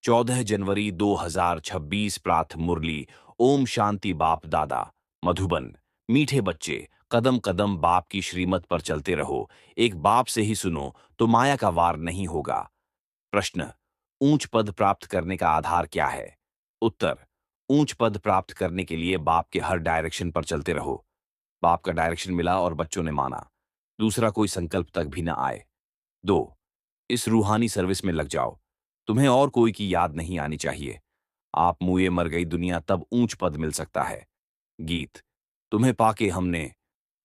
14 जनवरी 2026 प्रातः मुरली। ओम शांति। बाप दादा मधुबन। मीठे बच्चे, कदम कदम बाप की श्रीमत पर चलते रहो। एक बाप से ही सुनो तो माया का वार नहीं होगा। प्रश्न, ऊंच पद प्राप्त करने का आधार क्या है? उत्तर, ऊंच पद प्राप्त करने के लिए बाप के हर डायरेक्शन पर चलते रहो। बाप का डायरेक्शन मिला और बच्चों ने माना, दूसरा कोई संकल्प तक भी न आए। 2, इस रूहानी सर्विस में लग जाओ। तुम्हें और कोई की याद नहीं आनी चाहिए। आप मुए मर गई दुनिया तब ऊंच पद मिल सकता है। गीत, तुम्हें पाके हमने।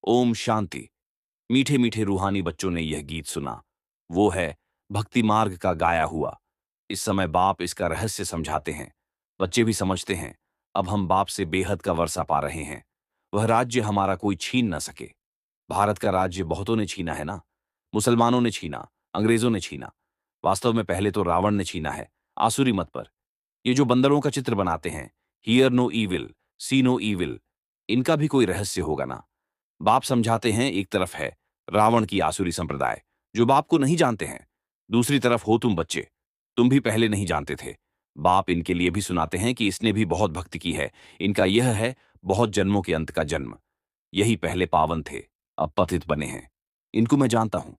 ओम शांति। मीठे मीठे रूहानी बच्चों ने यह गीत सुना। वो है भक्ति मार्ग का गाया हुआ। इस समय बाप इसका रहस्य समझाते हैं। बच्चे भी समझते हैं। अब हम बाप से बेहद का वर्षा पा रहे हैं। वह राज्य हमारा कोई छीन न सके। भारत का राज्य बहुतों ने छीना है ना। मुसलमानों ने छीना, अंग्रेजों ने छीना। वास्तव में पहले तो रावण ने छीना है, आसुरी मत पर। ये जो बंदरों का चित्र बनाते हैं, hear no evil, see no evil, इनका भी कोई रहस्य होगा ना। बाप समझाते हैं, एक तरफ है रावण की आसुरी संप्रदाय जो बाप को नहीं जानते हैं, दूसरी तरफ हो तुम बच्चे, तुम भी पहले नहीं जानते थे। बाप इनके लिए भी सुनाते हैं कि इसने भी बहुत भक्ति की है। इनका यह है बहुत जन्मों के अंत का जन्म। यही पहले पावन थे, अब पतित बने हैं। इनको मैं जानता हूं।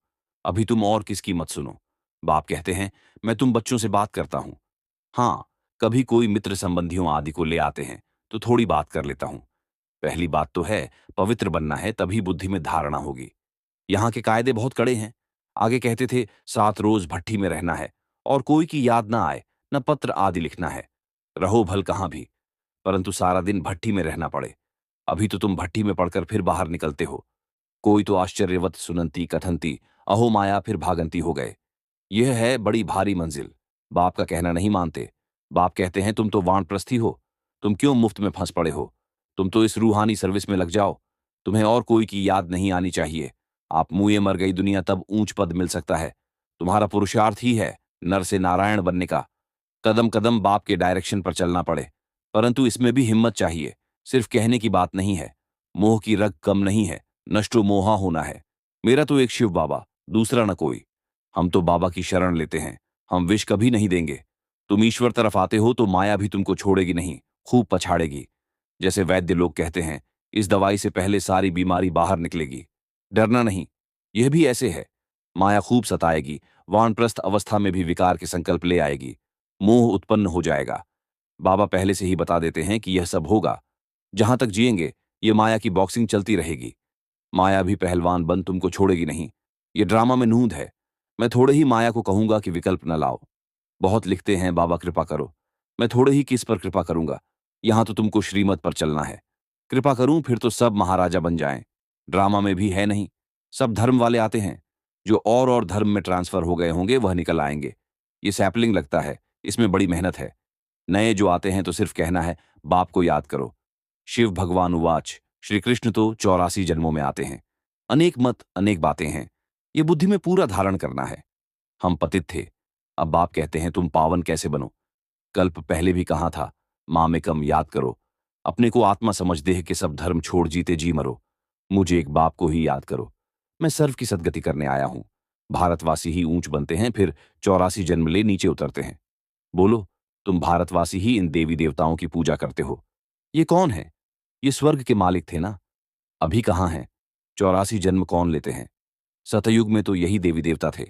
अभी तुम और किसकी मत सुनो। बाप कहते हैं, मैं तुम बच्चों से बात करता हूं। हाँ, कभी कोई मित्र संबंधियों आदि को ले आते हैं तो थोड़ी बात कर लेता हूं। पहली बात तो है, पवित्र बनना है, तभी बुद्धि में धारणा होगी। यहाँ के कायदे बहुत कड़े हैं। आगे कहते थे 7 रोज भट्ठी में रहना है और कोई की याद ना आए, न पत्र आदि लिखना है। रहो भल कहां भी, परंतु सारा दिन भट्ठी में रहना पड़े। अभी तो तुम भट्ठी में पड़कर फिर बाहर निकलते हो। कोई तो आश्चर्यवत सुनंती कथनती अहो माया फिर भागंती हो गए। यह है बड़ी भारी मंजिल। बाप का कहना नहीं मानते। बाप कहते हैं, तुम तो वानप्रस्थी हो, तुम क्यों मुफ्त में फंस पड़े हो? तुम तो इस रूहानी सर्विस में लग जाओ। तुम्हें और कोई की याद नहीं आनी चाहिए। आप मुए मर गई दुनिया तब ऊंच पद मिल सकता है। तुम्हारा पुरुषार्थ ही है नर से नारायण बनने का। कदम कदम बाप के डायरेक्शन पर चलना पड़े, परंतु इसमें भी हिम्मत चाहिए। सिर्फ कहने की बात नहीं है। मोह की रग कम नहीं है, नष्टो मोहा होना है। मेरा तो एक शिव बाबा, दूसरा न कोई। हम तो बाबा की शरण लेते हैं। हम विष कभी नहीं देंगे। तुम ईश्वर तरफ आते हो तो माया भी तुमको छोड़ेगी नहीं, खूब पछाड़ेगी। जैसे वैद्य लोग कहते हैं, इस दवाई से पहले सारी बीमारी बाहर निकलेगी। डरना नहीं। यह भी ऐसे है। माया खूब सताएगी। वानप्रस्थ अवस्था में भी विकार के संकल्प ले आएगी। मोह उत्पन्न हो जाएगा। बाबा पहले से ही बता देते हैं कि यह सब होगा। जहां तक जिएंगे ये माया की बॉक्सिंग चलती रहेगी। माया भी पहलवान बन तुमको छोड़ेगी नहीं। ये ड्रामा में नूंद है। मैं थोड़े ही माया को कहूंगा कि विकल्प न लाओ। बहुत लिखते हैं बाबा कृपा करो। मैं थोड़े ही किस पर कृपा करूंगा। यहां तो तुमको श्रीमत पर चलना है। कृपा करूं फिर तो सब महाराजा बन जाएं। ड्रामा में भी है नहीं। सब धर्म वाले आते हैं। जो और धर्म में ट्रांसफर हो गए होंगे वह निकल आएंगे। ये सैपलिंग लगता है, इसमें बड़ी मेहनत है। नए जो आते हैं तो सिर्फ कहना है बाप को याद करो। शिव भगवान उवाच, श्री कृष्ण तो 84 जन्मों में आते हैं। अनेक मत अनेक बातें हैं। ये बुद्धि में पूरा धारण करना है। हम पतित थे, अब बाप कहते हैं तुम पावन कैसे बनो। कल्प पहले भी कहा था, माँ में कम याद करो। अपने को आत्मा समझ देह के सब धर्म छोड़ जीते जी मरो। मुझे एक बाप को ही याद करो। मैं सर्व की सदगति करने आया हूं। भारतवासी ही ऊंच बनते हैं, फिर 84 जन्म ले नीचे उतरते हैं। बोलो, तुम भारतवासी ही इन देवी देवताओं की पूजा करते हो। ये कौन है? ये स्वर्ग के मालिक थे ना। अभी कहाँ हैं? 84 जन्म कौन लेते हैं? सतयुग में तो यही देवी देवता थे।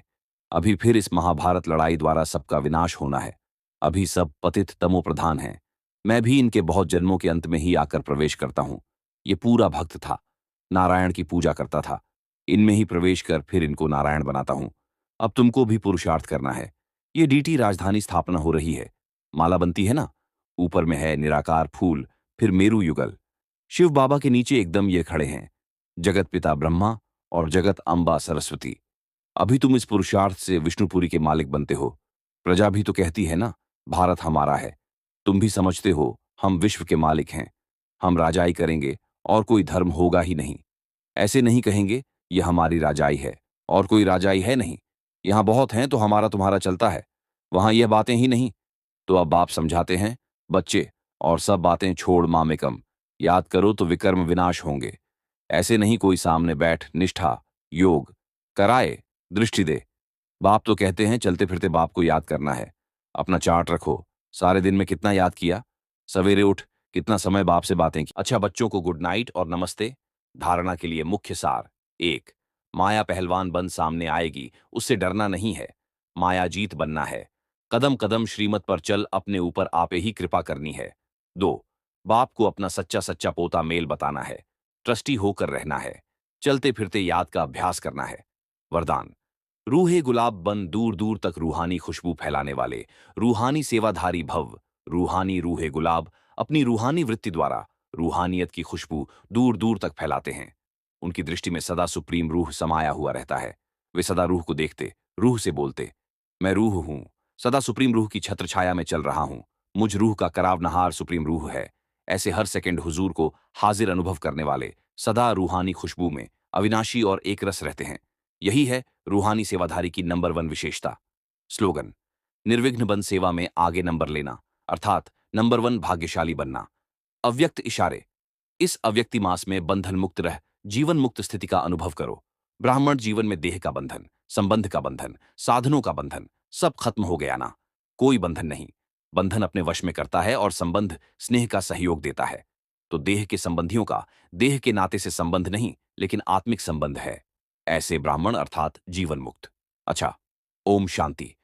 अभी फिर इस महाभारत लड़ाई द्वारा सबका विनाश होना है। अभी सब पतित तमो प्रधान हैं। मैं भी इनके बहुत जन्मों के अंत में ही आकर प्रवेश करता हूं। ये पूरा भक्त था, नारायण की पूजा करता था। इनमें ही प्रवेश कर फिर इनको नारायण बनाता हूं। अब तुमको भी पुरुषार्थ करना है। ये डीटी राजधानी स्थापना हो रही है। माला बनती है ना, ऊपर में है निराकार फूल, फिर मेरू युगल। शिव बाबा के नीचे एकदम ये खड़े हैं, जगत पिता ब्रह्मा और जगत अम्बा सरस्वती। अभी तुम इस पुरुषार्थ से विष्णुपुरी के मालिक बनते हो। प्रजा भी तो कहती है ना, भारत हमारा है। तुम भी समझते हो हम विश्व के मालिक हैं। हम राजाई करेंगे और कोई धर्म होगा ही नहीं। ऐसे नहीं कहेंगे यह हमारी राजाई है और कोई राजाई है नहीं। यहां बहुत हैं तो हमारा तुम्हारा चलता है। वहां यह बातें ही नहीं। तो अब बाप समझाते हैं, बच्चे, और सब बातें छोड़ माँ में कम याद करो तो विकर्म विनाश होंगे। ऐसे नहीं कोई सामने बैठ निष्ठा योग कराए, दृष्टि दे। बाप तो कहते हैं चलते फिरते बाप को याद करना है। अपना चार्ट रखो। सारे दिन में कितना याद किया? सवेरे उठ कितना समय बाप से बातें की? अच्छा, बच्चों को गुड नाइट और नमस्ते। धारणा के लिए मुख्य सार। एक, माया पहलवान बन सामने आएगी, उससे डरना नहीं है। माया जीत बनना है। कदम कदम श्रीमत पर चल, अपने ऊपर आपे ही कृपा करनी है। दो, बाप को अपना सच्चा सच्चा पोता मेल बताना है। ट्रस्टी होकर रहना है। चलते फिरते याद का अभ्यास करना है। वरदान, रूहे गुलाब बन दूर दूर तक रूहानी खुशबू फैलाने वाले, रूहानी सेवाधारी भव। रूहानी रूहे गुलाब अपनी रूहानी वृत्ति द्वारा रूहानियत की खुशबू दूर दूर तक फैलाते हैं। उनकी दृष्टि में सदा सुप्रीम रूह समाया हुआ रहता है। वे सदा रूह को देखते, रूह से बोलते, मैं रूह हूं, सदा सुप्रीम रूह की छत्र छाया में चल रहा हूं। मुझ रूह का कराव नहार सुप्रीम रूह है। ऐसे हर सेकंड हुजूर को हाजिर अनुभव करने वाले सदा रूहानी खुशबू में अविनाशी और एकरस रहते हैं। यही है रूहानी सेवाधारी की नंबर वन विशेषता। स्लोगन, निर्विघ्न बन सेवा में आगे नंबर लेना, अर्थात नंबर वन भाग्यशाली बनना। अव्यक्त इशारे, इस अव्यक्ति मास में बंधन मुक्त रह जीवन मुक्त स्थिति का अनुभव करो। ब्राह्मण जीवन में देह का बंधन, संबंध का बंधन, साधनों का बंधन, सब खत्म हो गया ना। कोई बंधन नहीं। बंधन अपने वश में करता है और संबंध स्नेह का सहयोग देता है। तो देह के संबंधियों का देह के नाते से संबंध नहीं, लेकिन आत्मिक संबंध है। ऐसे ब्राह्मण अर्थात जीवन मुक्त। अच्छा, ओम शांति।